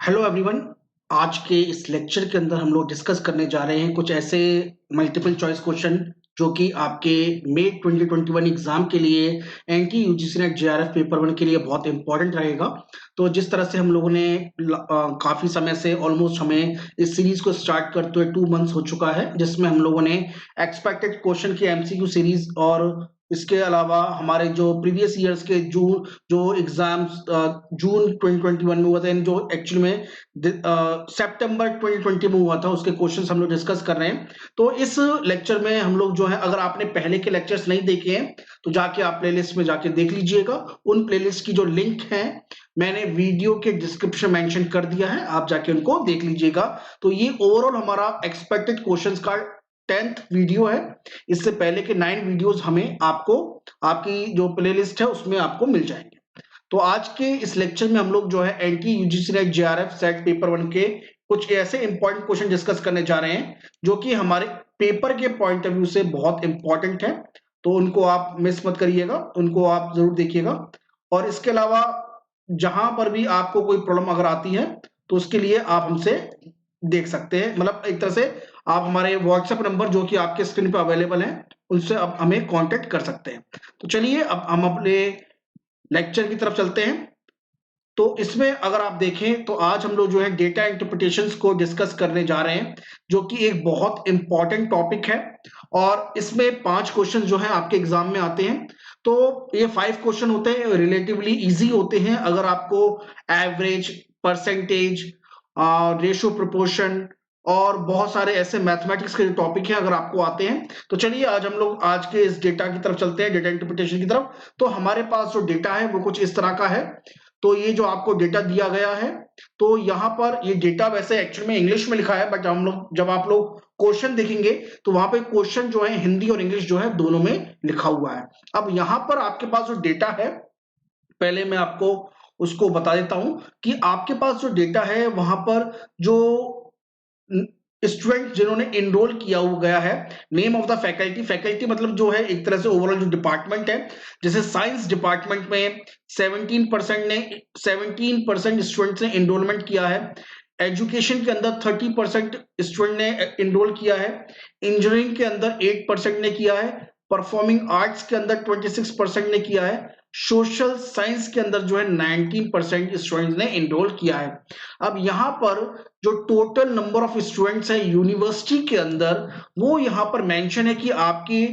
Hello everyone. आज के इस लेक्चर के अंदर हम लोग डिस्कस करने जा रहे हैं कुछ ऐसे मल्टीपल चॉइस क्वेश्चन जो कि आपके मई 2021 एग्जाम के लिए NT UGC NET JRF paper 1 के लिए बहुत इंपॉर्टेंट रहेगा। तो जिस तरह से हम लोगों ने काफी समय से ऑलमोस्ट हमें इस सीरीज को स्टार्ट करते हुए 2 मंथ्स हो चुका है, जिसमें हम लोगों ने एक्सपेक्टेड क्वेश्चन की एमसीक्यू सीरीज और इसके अलावा हमारे जो प्रीवियस ईयर्स के जो एग्जाम्स जून 2021 में हुआ था, जो एक्चुअली में सितंबर 2020 में हुआ था, उसके क्वेश्चंस हम लोग डिस्कस कर रहे हैं। तो इस लेक्चर में हम लोग जो है, अगर आपने पहले के लेक्चर्स नहीं देखे हैं तो जाके आप प्लेलिस्ट में जाके देख लीजिएगा। उन प्लेलिस्ट की जो लिंक है मैंने वीडियो के डिस्क्रिप्शन मेंशन कर दिया है, आप जाके उनको देख लीजिएगा। तो ये ओवरऑल हमारा एक्सपेक्टेड क्वेश्चंस का 10th वीडियो है। इससे पहले के 9 वीडियोस हमें आपको आपकी जो प्लेलिस्ट है उसमें आपको मिल जाएंगे। तो आज के इस लेक्चर में हम लोग जो है NT UGC NET JRF set paper 1 के कुछ ऐसे इंपॉर्टेंट क्वेश्चन डिस्कस करने जा रहे हैं जो कि हमारे पेपर के पॉइंट ऑफ व्यू से बहुत इंपॉर्टेंट है। तो उनको आप मिस मत करिएगा, उनको आप जरूर देखिएगा। और इसके अलावा जहां पर भी आपको कोई प्रॉब्लम अगर आती है तो उसके लिए आप हमसे देख सकते हैं, मतलब एक तरह से आप हमारे व्हाट्सएप नंबर जो कि आपके स्क्रीन पर अवेलेबल है उनसे आप हमें कांटेक्ट कर सकते हैं। तो चलिए अब हम अपने लेक्चर की तरफ चलते हैं। तो इसमें अगर आप देखें तो आज हम लोग जो है डेटा इंटरप्रिटेशंस को डिस्कस करने जा रहे हैं, जो कि एक बहुत इंपॉर्टेंट टॉपिक है। और इसमें 5 क्वेश्चन जो है आपके एग्जाम में आते हैं। तो ये 5 क्वेश्चन होते हैं, रिलेटिवली इजी होते हैं। अगर आपको एवरेज, परसेंटेज, रेशियो, प्रोपोर्शन और बहुत सारे ऐसे मैथमेटिक्स के टॉपिक हैं अगर आपको आते हैं तो चलिए आज हम लोग आज के इस डेटा की तरफ चलते हैं, डेटा इंटरप्रिटेशन की तरफ। तो हमारे पास जो डेटा है वो कुछ इस तरह का है। तो ये जो आपको डेटा दिया गया है, तो यहाँ पर ये डेटा वैसे एक्चुअल में इंग्लिश में लिखा है, बट हम लोग जब आप लोग क्वेश्चन देखेंगे तो वहां पे क्वेश्चन जो है हिंदी और इंग्लिश जो है दोनों में लिखा हुआ है। अब यहाँ पर आपके पास जो डेटा है, पहले मैं आपको उसको बता देता हूं कि आपके पास जो डेटा है वहां पर जो स्टूडेंट जिन्होंने इनरोल किया हुआ गया है, name of the faculty, faculty मतलब जो है एक तरह से ओवरऑल जो डिपार्टमेंट है। जैसे साइंस डिपार्टमेंट में 17% स्टूडेंट्स ने इनरोलमेंट किया है। एजुकेशन के अंदर 30% स्टूडेंट ने इनरोल किया है। इंजीनियरिंग के अंदर 8% ने किया है। परफॉर्मिंग आर्ट्स के अंदर 26% ने किया है। सोशल साइंस के अंदर जो है 19% स्टूडेंट्स ने इनरोल किया है। अब यहाँ पर जो टोटल नंबर ऑफ स्टूडेंट्स है यूनिवर्सिटी के अंदर, वो यहाँ पर मेंशन है कि आपकी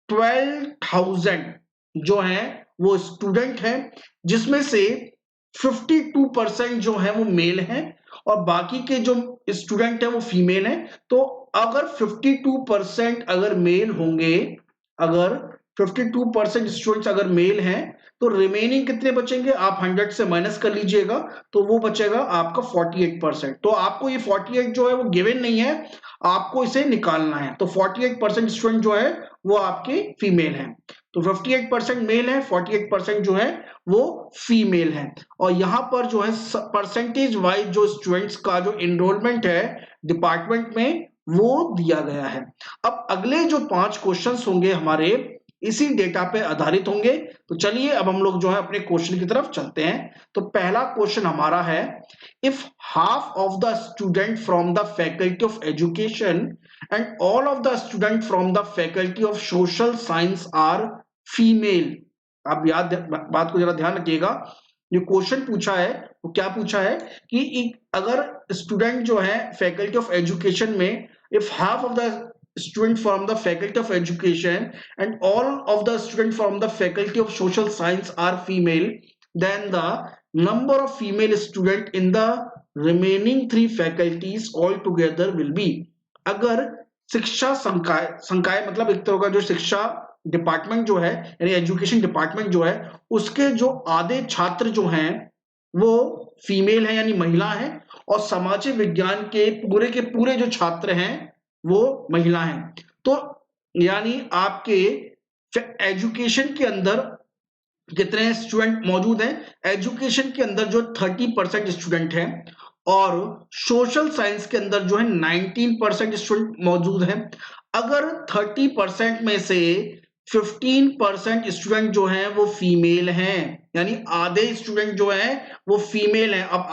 12,000 जो है वो स्टूडेंट है, जिसमें से 52% जो है वो मेल है और बाकी के जो स्टूडेंट है वो फीमेल है। तो अगर 52% अगर मेल होंगे, अगर 52% स्टूडेंट्स अगर मेल हैं तो रिमेनिंग कितने बचेंगे, आप 100 से माइनस कर लीजिएगा तो वो बचेगा आपका 48%। तो आपको ये 48 जो है वो गिवन नहीं है, आपको इसे निकालना है। तो 48% स्टूडेंट जो है वो आपके फीमेल हैं। तो 58% मेल है, 48% जो है वो फीमेल है। और यहां पर जो है परसेंटेज वाइज जो स्टूडेंट्स का जो एनरोलमेंट है डिपार्टमेंट में वो दिया गया है। अब अगले जो 5 क्वेश्चंस होंगे हमारे इसी डेटा पे आधारित होंगे। तो चलिए अब हम लोग जो है अपने क्वेश्चन की तरफ चलते हैं। तो पहला क्वेश्चन हमारा है, if half of the student from the faculty of education and all of the student from the faculty of social science are female. आप याद बात को जरा ध्यान रखिएगा, जो क्वेश्चन पूछा है वो क्या पूछा है कि अगर स्टूडेंट जो है फैकल्टी ऑफ एजुकेशन में, if half of the student from the faculty of education and all of the student from the faculty of social science are female, then the number of female student in the remaining 3 faculties altogether will be। अगर शिक्षा संकाय, संकाय मतलब एक तरह का जो शिक्षा डिपार्टमेंट जो है यानी एजुकेशन डिपार्टमेंट जो है उसके जो आधे छात्र जो हैं वो फीमेल है यानी महिला है, और सामाजिक विज्ञान के पूरे जो छात्र हैं वो महिला हैं। तो यानी आपके एजुकेशन के अंदर कितने स्टूडेंट मौजूद हैं, एजुकेशन के अंदर जो 30% स्टूडेंट हैं और सोशल साइंस के अंदर जो है 19% स्टूडेंट मौजूद हैं। अगर 30% में से 15% स्टूडेंट जो हैं वो फीमेल हैं, यानी आधे स्टूडेंट जो हैं वो फीमेल हैं। अब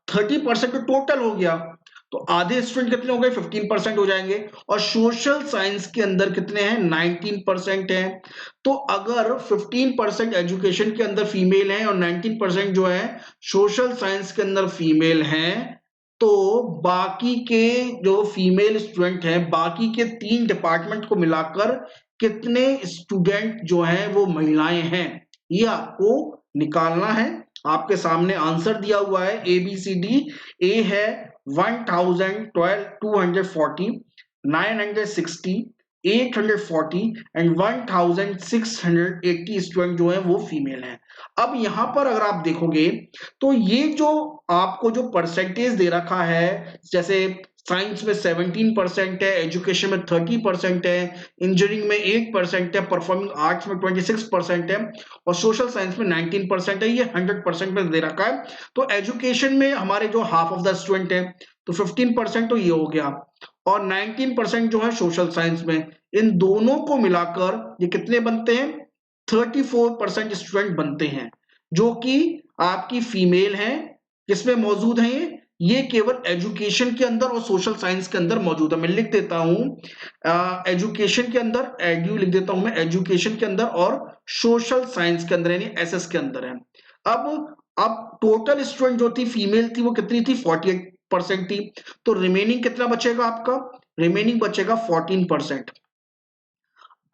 30% तो टोटल हो गया, तो आधे स्टूडेंट कितने हो गए, 15% हो जाएंगे। और सोशल साइंस के अंदर कितने हैं, 19% है। तो अगर 15% एजुकेशन के अंदर फीमेल हैं और 19% जो है सोशल साइंस के अंदर फीमेल हैं, तो बाकी के जो फीमेल स्टूडेंट हैं, बाकी के 3 डिपार्टमेंट को मिलाकर कितने स्टूडेंट जो हैं वो महिलाएं हैं, ये आपको निकालना है। आपके सामने आंसर दिया हुआ है ABCD। ए है 1012, 240, 960, 840 एंड 1680 स्टूडेंट जो है वो फीमेल हैं। अब यहां पर अगर आप देखोगे तो ये जो आपको जो परसेंटेज दे रखा है, जैसे साइंस में 17% है, एजुकेशन में 30% है, इंजीनियरिंग में 8% है, परफॉर्मिंग आर्ट्स में 26% है और सोशल साइंस में 19% है, ये 100% में दे रखा है। तो एजुकेशन में हमारे जो हाफ ऑफ द स्टूडेंट है तो 15% तो ये हो गया और 19% जो है सोशल साइंस में। इन दोनों को मिलाकर ये कितने बनते हैं, 34% स्टूडेंट बनते हैं जो कि आपकी फीमेल हैं। किसमें मौजूद है ये केवल एजुकेशन के अंदर और सोशल साइंस के अंदर मौजूद है। मैं लिख देता हूं एजुकेशन के अंदर, एडू लिख देता हूं मैं एजुकेशन के अंदर और सोशल साइंस के अंदर यानी SS के अंदर है। अब टोटल स्टूडेंट जो थी फीमेल थी वो कितनी थी, 48% थी। तो रिमेनिंग कितना बचेगा आपका, रिमेनिंग बचेगा 14%।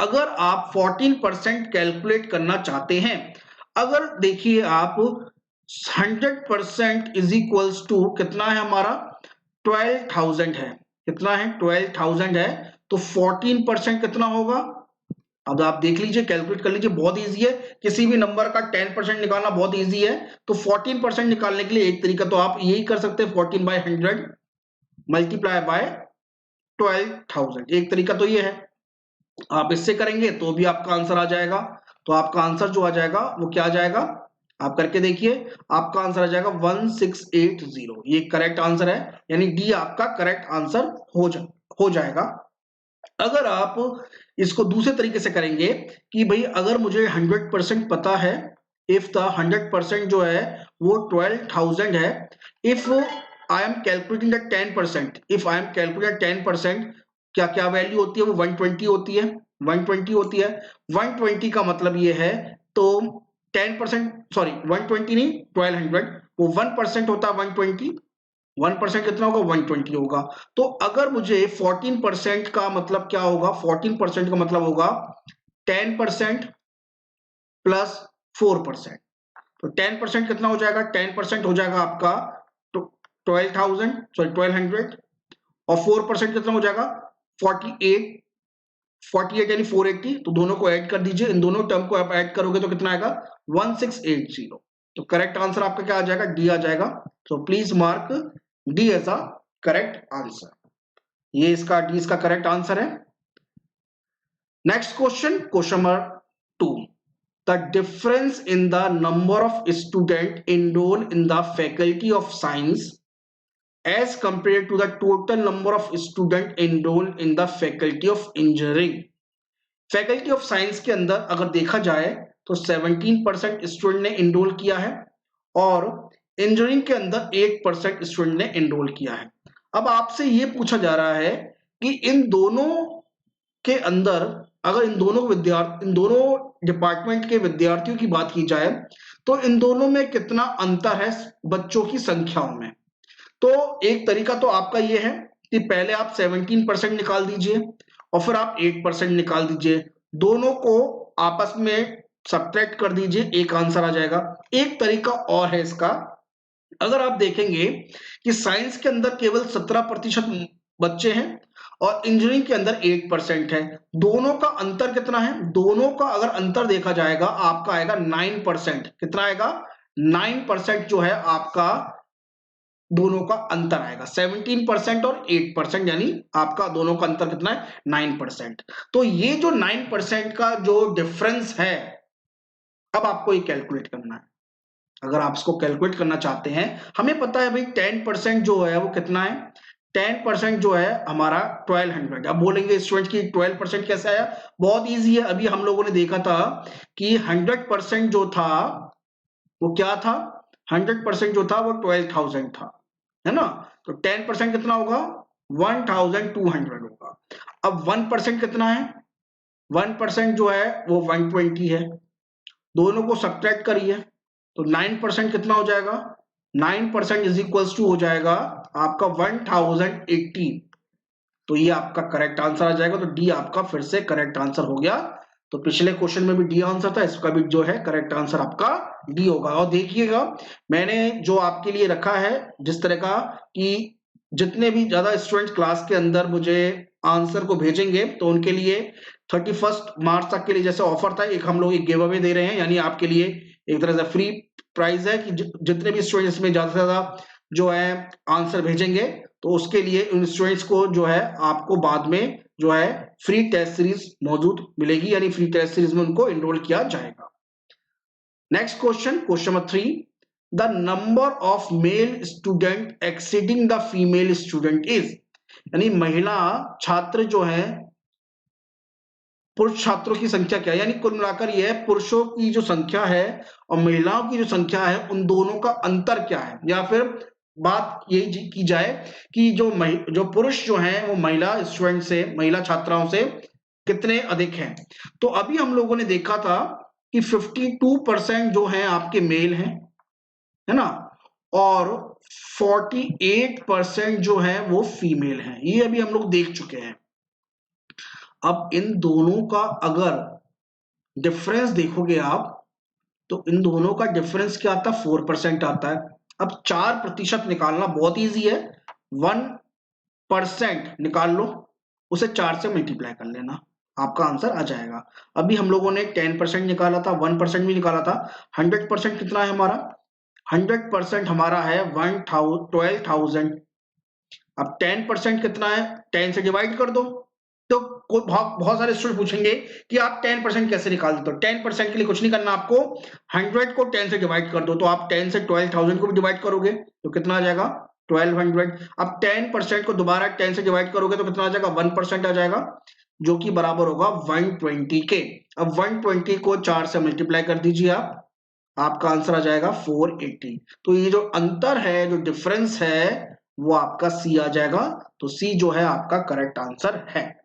अगर आप 14% कैलकुलेट करना चाहते हैं, अगर देखिए आप 100% इज इक्वल्स टू कितना है हमारा, 12,000 है। कितना है, 12,000 है। तो 14% कितना होगा, अब आप देख लीजिए, कैलकुलेट कर लीजिए, बहुत इजी है। किसी भी नंबर का 10% निकालना बहुत इजी है। तो 14% निकालने के लिए एक तरीका तो आप यही कर सकते हैं, 14/100 मल्टीप्लाई बाय 12,000, एक तरीका तो ये है। आप इससे करेंगे तो भी आपका आंसर आ जाएगा। तो आपका आंसर जो आ जाएगा वो क्या आ जाएगा, आप करके देखिए, आपका आंसर आ जाएगा 1680। ये करेक्ट आंसर है, यानी डी आपका करेक्ट आंसर हो जाएगा। अगर आप इसको दूसरे तरीके से करेंगे कि भाई अगर मुझे 100% पता है, इफ द 100% जो है वो 12,000 है, if I am calculating the 10%, if I am calculating 10%, क्या क्या वैल्यू होती है, वो 120 होती है, 120 होती है। 120 का मतलब ये है, तो 10%, सॉरी 120 नहीं 1200, वो 1% होता है 120, 1% कितना होगा, 120 होगा। तो अगर मुझे 14% का मतलब क्या होगा, 14% का मतलब होगा 10% प्लस 4%। तो 10% कितना हो जाएगा, 10% हो जाएगा आपका 12,000, सॉरी 1200, और 4% कितना हो जाएगा 48, 48 यानी 480। तो दोनों को ऐड कर दीजिए, इन दोनों टर्म को आप ऐड करोगे तो कितना आएगा 1680। तो करेक्ट आंसर आपका क्या आ जाएगा, डी आ जाएगा। तो please mark D as a correct answer. ये इसका डी इसका करेक्ट आंसर है। Next question, question number 2, the difference in the number of student enrolled in the faculty of science as compared to the total number of student enrolled in the faculty of engineering। Faculty of science के अंदर अगर देखा जाए तो 17% student ने enrol किया है और इंजीनियरिंग के अंदर 8% स्टूडेंट ने एनरोल किया है। अब आपसे यह पूछा जा रहा है कि इन दोनों के अंदर, अगर इन दोनों डिपार्टमेंट के विद्यार्थियों की बात की जाए तो इन दोनों में कितना अंतर है बच्चों की संख्याओं में। तो एक तरीका तो आपका यह है कि पहले आप 17% निकाल दीजिए और फिर आप 8% निकाल दीजिए, दोनों को आपस में सब्ट्रैक्ट कर दीजिए, एक आंसर आ जाएगा। एक तरीका और है इसका, अगर आप देखेंगे कि साइंस के अंदर केवल 17% बच्चे हैं और इंजीनियरिंग के अंदर 8% है, दोनों का अंतर कितना है, दोनों का अगर अंतर देखा जाएगा आपका आएगा 9%। कितना आएगा, 9% जो है आपका दोनों का अंतर आएगा, 17% और 8%, यानी आपका दोनों का अंतर कितना है 9%। तो ये जो 9% का जो डिफरेंस है, अब आपको ये कैलकुलेट करना है। अगर आप इसको कैलकुलेट करना चाहते हैं, हमें पता है भाई 10% जो है वो कितना है, 10% जो है हमारा 1200। अब बोलेंगे स्टूडेंट की 12% कैसे आया, बहुत इजी है। अभी हम लोगों ने देखा था कि 100% जो था वो क्या था, 100% जो था वो 12,000 था। है ना। तो 10% कितना होगा, 1200 होगा। अब 1% कितना है, 1% जो है वो 120 है, दोनों को सब्ट्रैक्ट करिए तो 9% कितना हो जाएगा, 9% इज इक्वल्स टू हो जाएगा आपका 1080। तो ये आपका करेक्ट आंसर आ जाएगा। तो डी आपका फिर से करेक्ट आंसर हो गया। तो पिछले क्वेश्चन में भी डी आंसर था, इसका भी जो है करेक्ट आंसर आपका डी होगा। और देखिएगा मैंने जो आपके लिए रखा है जिस तरह का कि जितने भी ज्यादा स्टूडेंट क्लास के अंदर मुझे आंसर को भेजेंगे तो उनके लिए 31 मार्च तक के लिए जैसे ऑफर था, एक हम लोग एक गिव अवे दे रहे हैं, यानी आपके लिए एक तरह से फ्री प्राइज है कि जितने भी स्टूडेंट इसमें ज्यादा से ज्यादा जो है आंसर भेजेंगे तो उसके लिए उन स्टूडेंट्स को जो है आपको बाद में जो है फ्री टेस्ट सीरीज मौजूद मिलेगी, यानी फ्री टेस्ट सीरीज में उनको एनरोल किया जाएगा। Next question, question number 3, the number of male student exceeding the female student is, यानी महिला छात्र जो है पुरुष छात्रों की संख्या क्या है, यानी कुल मिलाकर यह है पुरुषों की जो संख्या है और महिलाओं की जो संख्या है उन दोनों का अंतर क्या है, या फिर बात यही की जाए कि जो पुरुष जो हैं वो महिला स्टूडेंट से, महिला छात्राओं से कितने अधिक हैं। तो अभी हम लोगों ने देखा था कि 52% जो है आपके मेल हैं, है ना, और 48% जो है वो फीमेल हैं, ये अभी हम लोग देख चुके हैं। अब इन दोनों का अगर डिफरेंस देखोगे आप तो इन दोनों का डिफरेंस क्या आता है, 4% आता है। अब 4% निकालना बहुत इजी है, 1% निकाल लो, उसे 4 से मल्टीप्लाई कर लेना, आपका आंसर आ जाएगा। अभी हम लोगों ने 10% निकाला था, 1% भी निकाला था। 100% कितना है हमारा, 100% हमारा है 12,000। अब 10% कितना है, 10 से डिवाइड कर दो। तो बहुत बहुत सारे स्टूडेंट पूछेंगे कि आप 10% कैसे निकाल देते हो। 10% के लिए कुछ नहीं करना आपको, 100 को 10 से डिवाइड कर दो, तो आप 10 से 12,000 को भी डिवाइड करोगे तो कितना आ जाएगा, 1200। अब 10% को दोबारा 10 से डिवाइड करोगे तो कितना आ जाएगा, 1% आ जाएगा, जो कि बराबर होगा 120 के। अब 120 को 4 से मल्टीप्लाई कर दीजिए आप, आपका आंसर आ जाएगा 480। तो ये जो अंतर है, जो डिफरेंस है, वो आपका सी आ जाएगा। तो सी जो है आपका करेक्ट आंसर है।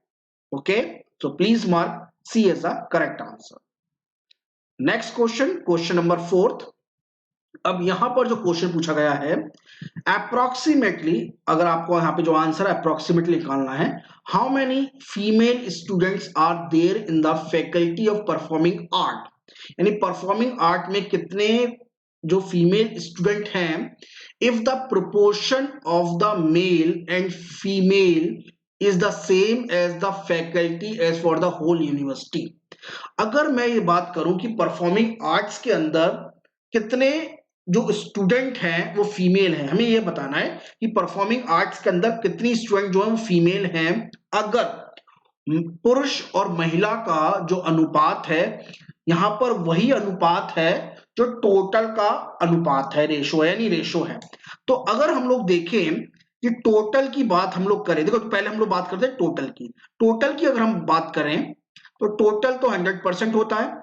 Okay, so please mark C as a correct answer. Next question, question number 4। अब यहां पर जो क्वेश्चन पूछा गया है, अप्रोक्सीमेटली, अगर आपको यहां पे जो आंसर अप्रोक्सीमेटली निकालना है, how many female students are there in the faculty of performing art, यानी परफॉर्मिंग आर्ट में कितने जो फीमेल स्टूडेंट हैं, if the proportion of the male and female is the same as the faculty as for the whole university. अगर मैं ये बात करूं कि परफॉर्मिंग आर्ट्स के अंदर कितने जो स्टूडेंट हैं वो फीमेल हैं, हमें ये बताना है कि परफॉर्मिंग आर्ट्स के अंदर कितनी स्टूडेंट जो है वो फीमेल हैं। अगर पुरुष और महिला का जो अनुपात है, यहां पर वही अनुपात है जो टोटल का अनुपात है, रेशो है, यानी रेशो है। तो अगर हम लोग देखें कि टोटल की बात हम लोग करें, देखो तो पहले हम लोग बात करते हैं टोटल की। टोटल की अगर हम बात करें तो टोटल तो 100% होता है,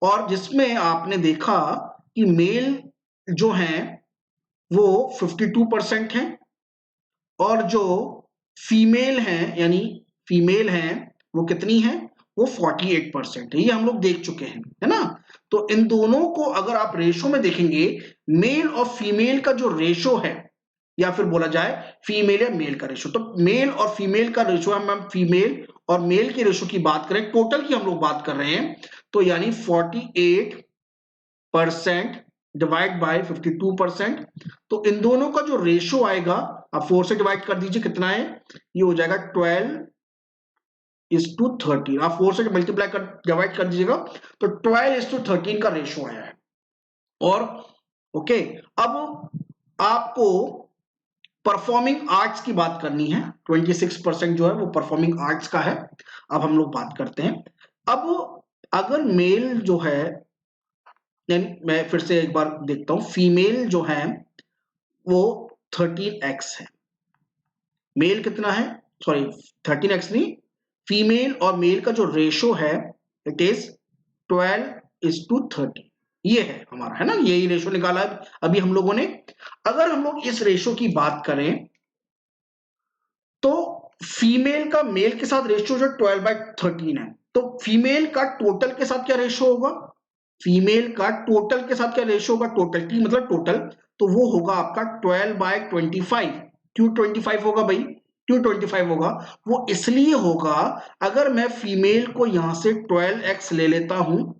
और जिसमें आपने देखा कि मेल जो हैं वो 52% हैं, और जो फीमेल हैं, यानी फीमेल हैं वो कितनी है, वो 48% है। ये हम लोग देख चुके हैं, है ना। तो इन दोनों को अगर आप रेशो में देखेंगे, मेल और फीमेल का जो रेशो है, या फिर बोला जाए फीमेल या मेल का रेशो, तो मेल और फीमेल का रेशो, हम फीमेल और मेल के रेशो की बात करें, टोटल की हम लोग बात कर रहे हैं, तो यानी 48% डिवाइड बाय 52%। तो इन दोनों का जो रेशो आएगा, आप 4 से डिवाइड कर दीजिए, कितना है, ये हो जाएगा 12:13। आप 4 से मल्टीप्लाई कर डिवाइड कर दीजिएगा तो 12:13 का रेशो आया है। और ओके, अब आपको परफॉर्मिंग आर्ट्स की बात करनी है, 26% जो है वो परफॉर्मिंग आर्ट्स का है। अब हम लोग बात करते हैं, अब अगर मेल जो है, मैं फिर से एक बार देखता हूं, फीमेल जो है वो 13x है, मेल कितना है, सॉरी 13x नहीं, फीमेल और मेल का जो रेशो है इट इज 12:13। ये है हमारा, है ना, यही रेशो निकाला है अभी हम लोगों ने। अगर हम लोग इस रेशो की बात करें तो फीमेल का मेल के साथ रेशियो जो 12/13 है, तो फीमेल का टोटल के साथ क्या रेशियो होगा, फीमेल का टोटल के साथ क्या रेशियो होगा, टोटल टी मतलब टोटल, तो वो होगा आपका 12/25। क्यों 25 होगा भाई, क्यों 25 होगा, वो इसलिए होगा अगर मैं फीमेल को यहां से 12x ले लेता हूं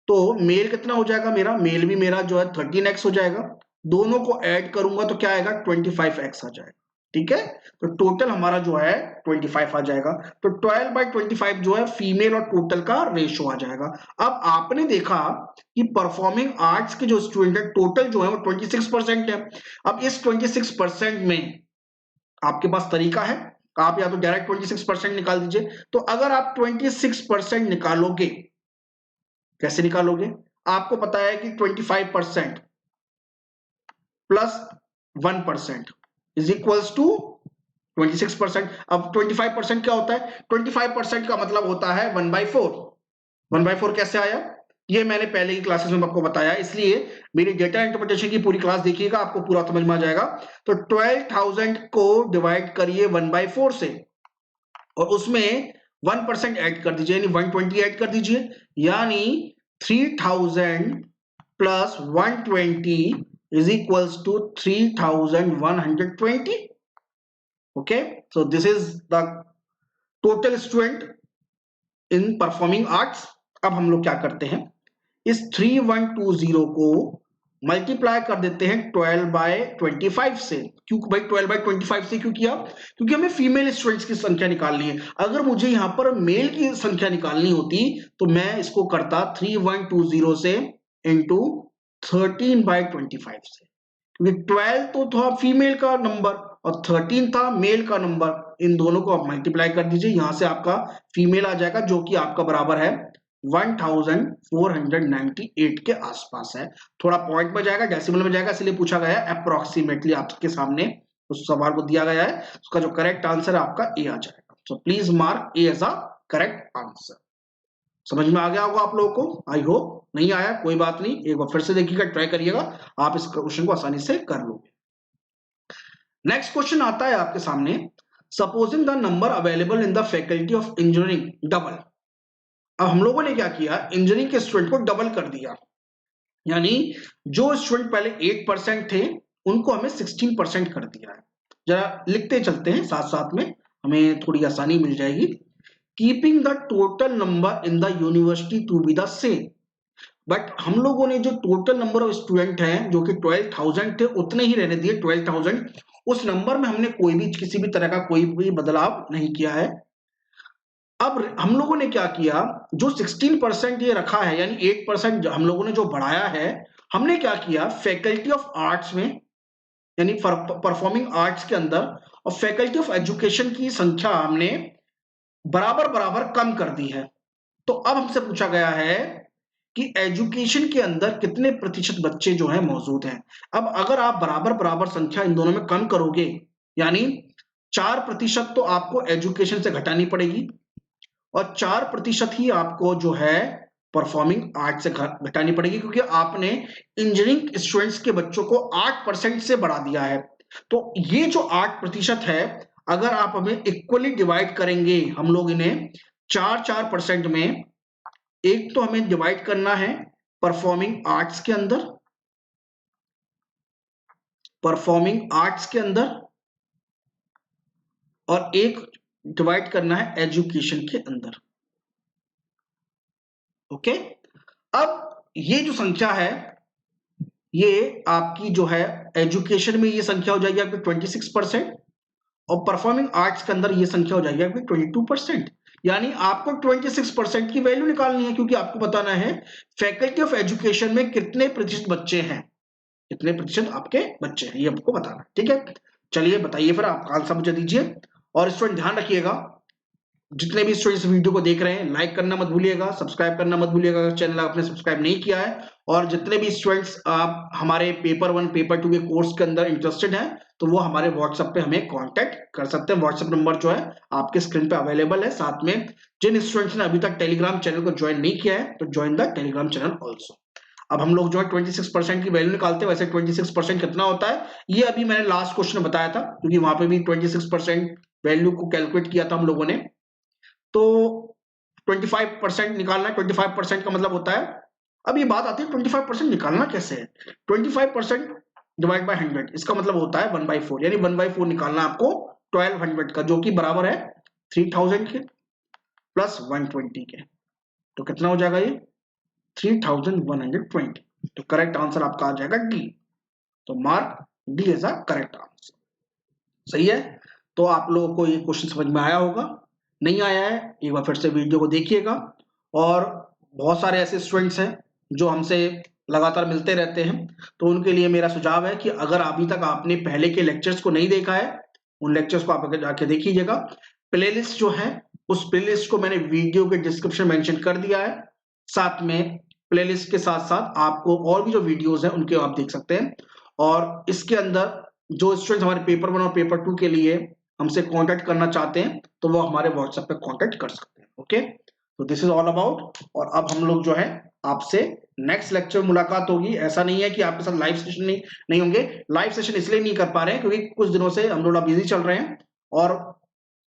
तो मेल कितना हो जाएगा, मेरा मेल भी मेरा जो है 13x हो जाएगा, दोनों को ऐड करूंगा तो क्या आएगा 25x आ जाएगा, ठीक है। तो टोटल हमारा जो है 25 आ जाएगा, तो 12/25 जो है फीमेल और टोटल का रेशो आ जाएगा। अब आपने देखा कि परफॉर्मिंग आर्ट्स के जो स्टूडेंट है टोटल जो है वो 26% है। अब इस 26% में आपके पास तरीका है, आप या तो डायरेक्ट 26% निकाल दीजिए। तो अगर आप 26% निकालोगे, कैसे निकालोगे, आपको पता है कि 25% प्लस 1% इज इक्वल्स टू 26%। अब 25% क्या होता है, 25% का मतलब होता है 1/4। 1/4 कैसे आया, ये मैंने पहले की क्लासेस में आपको बताया, इसलिए मेरी डेटा इंटरप्रिटेशन की पूरी क्लास देखिएगा, आपको पूरा समझ में आ जाएगा। तो 12,000 को डिवाइड करिए 1/4 से और उसमें 1% ऐड कर दीजिए, यानी 120 ऐड कर दीजिए, यानी 3000 plus 120 is equals to 3120. Okay, so this is the total student in performing arts. अब हम लोग क्या करते हैं, इस 3120 को मल्टीप्लाई कर देते हैं 12/25 से। क्यों भाई 12/25 से क्यों किया, क्योंकि हमें फीमेल स्टूडेंट्स की संख्या निकालनी है। अगर मुझे यहां पर मेल की संख्या निकालनी होती तो मैं इसको करता 3120 से इंटू 13/25 से, क्योंकि 12 तो था फीमेल का नंबर और 13 था मेल का नंबर, इन दोनों को आप मल्टीप्लाई कर दीजिए, यहां से आपका फीमेल आ जाएगा जो कि आपका बराबर है 1498 के आसपास है। थोड़ा पॉइंट में जाएगा, डेसिमल में जाएगा, इसलिए पूछा गया है अप्रोक्सीमेटली, आपके सामने उस सवाल को दिया गया है, उसका जो करेक्ट आंसर है आपका ए आ जाएगा। So please mark A as a correct answer. समझ में आ गया होगा आप लोगों को, आई होप। नहीं आया कोई बात नहीं, एक बार फिर से देखिएगा, ट्राई करिएगा, आप इस क्वेश्चन को आसानी से कर लोगे। नेक्स्ट क्वेश्चन आता है आपके सामने, supposing the number available in the faculty of engineering double. अब हम लोगों ने क्या किया, इंजीनियरिंग के स्टूडेंट को डबल कर दिया, यानी जो स्टूडेंट पहले 8% थे उनको हमें 16% कर दिया है। जरा लिखते चलते हैं साथ साथ में, हमें थोड़ी आसानी मिल जाएगी। Keeping the total number in the university to be the same, but हम लोगों ने जो टोटल नंबर ऑफ स्टूडेंट हैं जो कि 12,000 थे उतने ही रहने दिए 12,000, उस नंबर में हमने कोई भी किसी भी तरह का कोई भी बदलाव नहीं किया है। अब हम लोगों ने क्या किया, जो 16% ये रखा है, यानी 8% हम लोगों ने जो बढ़ाया है, हमने क्या किया फैकल्टी ऑफ आर्ट्स में, यानी परफॉर्मिंग आर्ट्स के अंदर और फैकल्टी ऑफ एजुकेशन की संख्या हमने बराबर बराबर कम कर दी है। तो अब हमसे पूछा गया है कि एजुकेशन के अंदर कितने प्रतिशत बच्चे जो हैं मौजूद हैं। अब अगर आप बराबर बराबर संख्या इन दोनों में कम करोगे, यानी 4% तो आपको एजुकेशन से घटानी पड़ेगी और 4% ही आपको जो है परफॉर्मिंग आर्ट से घटानी पड़ेगी, क्योंकि आपने इंजीनियरिंग स्टूडेंट्स के बच्चों को 8% से बढ़ा दिया है। तो ये जो 8% है, अगर आप हमें इक्वली डिवाइड करेंगे, हम लोग इन्हें 4% में, एक तो हमें डिवाइड करना है परफॉर्मिंग आर्ट्स के अंदर, परफॉर्मिंग आर्ट्स के अंदर, और एक डिवाइड करना है एजुकेशन के अंदर। ओके, अब ये जो संख्या है ये आपकी जो है एजुकेशन में ये संख्या हो जाएगी आपकी 26% और परफॉर्मिंग आर्ट्स के अंदर ये संख्या हो जाएगी आपकी 22%। यानी आपको 26% की वैल्यू निकालनी है, क्योंकि आपको बताना है फैकल्टी ऑफ एजुकेशन में कितने प्रतिशत बच्चे हैं, कितने प्रतिशत आपके बच्चे हैं, ये आपको बताना। ठीक है, चलिए बताइए फिर, आप आंसर मुझे दीजिए। और स्टूडेंट ध्यान रखिएगा, जितने भी स्टूडेंट्स वीडियो को देख रहे हैं लाइक करना मत भूलिएगा, सब्सक्राइब करना मत भूलिएगा अगर चैनल आपने सब्सक्राइब नहीं किया है। और जितने भी स्टूडेंट्स आप हमारे पेपर 1 पेपर 2 के कोर्स के अंदर इंटरेस्टेड हैं तो वो हमारे व्हाट्सएप पे हमें कांटेक्ट कर सकते हैं। व्हाट्सएप नंबर जो है आपके स्क्रीन पे अवेलेबल है। साथ में जिन स्टूडेंट्स ने अभी तक टेलीग्राम चैनल को ज्वाइन नहीं किया है तो join the Telegram channel also. अब हम लोग जो है 26% की वैल्यू निकालते हैं, वैसे 26% कितना होता है ये अभी मैंने लास्ट क्वेश्चन बताया था, क्योंकि वहां पे भी 26% वैल्यू को कैलकुलेट किया था हम लोगों ने। तो 25% निकालना है, 25% का मतलब होता है, अब ये बात आती है 25% निकालना कैसे है। 25% डिवाइड बाय 100, इसका मतलब होता है 1/4, यानी 1/4 निकालना आपको 1200 का, जो कि बराबर है 3000 के प्लस 120 के। तो कितना हो जाएगा ये 3120। तो करेक्ट आंसर आपका आ जाएगा डी। तो mark D as a correct answer. सही है। तो आप लोगों को ये क्वेश्चन समझ में आया होगा, नहीं आया है एक बार फिर से वीडियो को देखिएगा। और बहुत सारे ऐसे स्टूडेंट्स हैं जो हमसे लगातार मिलते रहते हैं, तो उनके लिए मेरा सुझाव है कि अगर अभी तक आपने पहले के लेक्चर्स को नहीं देखा है, उन लेक्चर्स को आप आगे जाके देखिएगा। प्लेलिस्ट जो है उस प्लेलिस्ट को मैंने वीडियो के डिस्क्रिप्शन मेंशन कर दिया है, साथ में प्लेलिस्ट के साथ साथ आपको और भी जो वीडियोस हैं उनके आप देख सकते हैं। और इसके अंदर जो स्टूडेंट्स हमारे पेपर 1 और पेपर 2 के लिए हमसे कांटेक्ट करना चाहते हैं तो वो हमारे व्हाट्सएप पे कांटेक्ट कर सकते हैं। ओके, तो दिस इज ऑल अबाउट। और अब हम लोग जो है आपसे नेक्स्ट लेक्चर मुलाकात होगी। ऐसा नहीं है कि आपके साथ लाइव सेशन नहीं होंगे। लाइव सेशन इसलिए नहीं कर पा रहे हैं क्योंकि कुछ दिनों से हम लोग बिजी चल रहे हैं, और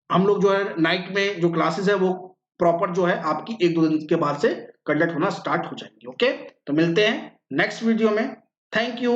हम लोग जो है नाइट में जो क्लासेस है वो प्रॉपर जो है आपकी 1-2 दिन के बाद से कंडक्ट होना स्टार्ट हो जाएंगे। ओके, तो मिलते हैं नेक्स्ट वीडियो में। Thank you.